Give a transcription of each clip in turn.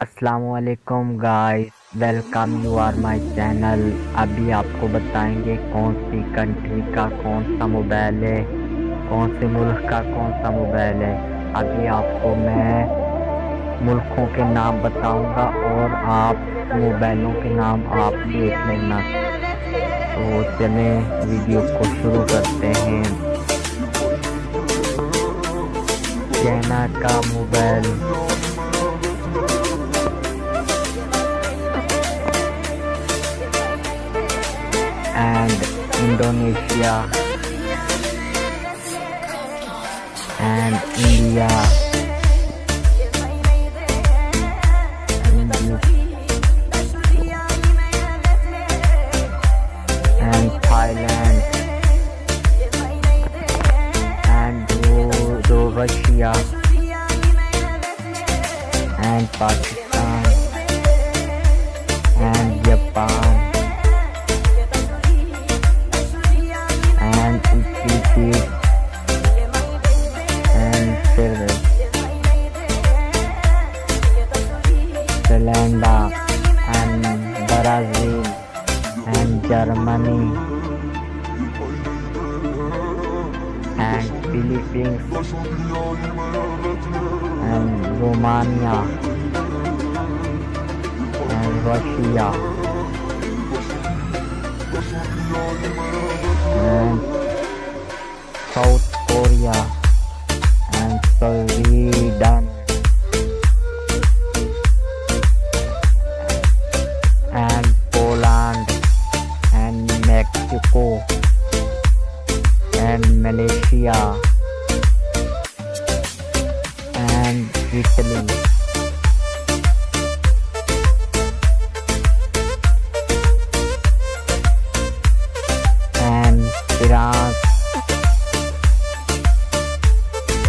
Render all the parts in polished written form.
अस्सलामुअलैकुम guys, welcome you are my channel. अभी आपको बताएंगे कौन सी कंट्री का कौन सा मोबाइल है, कौन से मुल्क का कौन सा मोबाइल है। अभी आपको मैं मुल्कों के नाम बताऊंगा और आप मोबाइलों के नाम आप देख लेना। तो चलें वीडियो को शुरू करते हैं। चाइना का mobile, and Indonesia and India and Thailand and Russia and Pakistan and Japan and Egypt and Sri Lanka and Brazil and Germany and Philippines and Romania and Russia and South Korea and Sweden and Poland and Mexico and Malaysia and Italy and France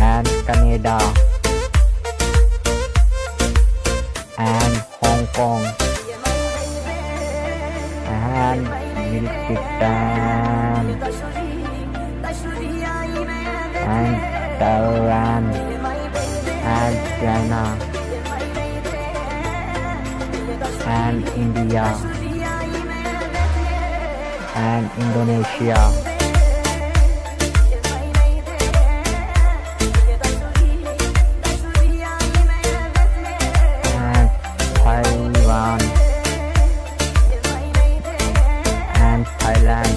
and Canada and Hong Kong and Uzbekistan and Taiwan and China and India and Indonesia and Taiwan and Thailand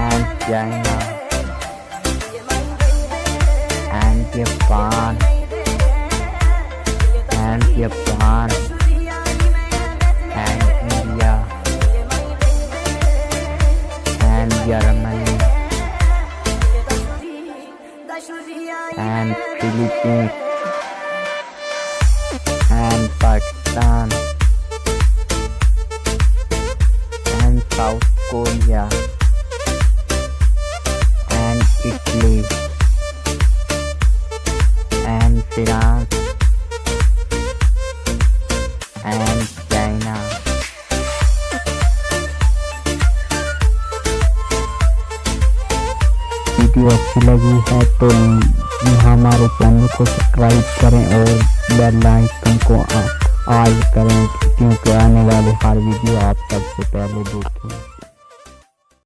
and China and Japan and India and Germany and Philippines and Pakistan and South Korea and Italy and France and China। Video अच्छी लगी है तो हमारे channel को subscribe करें और bell icon को on करें, क्योंकि आने वाले हर वीडियो आप सबसे पहले देखें।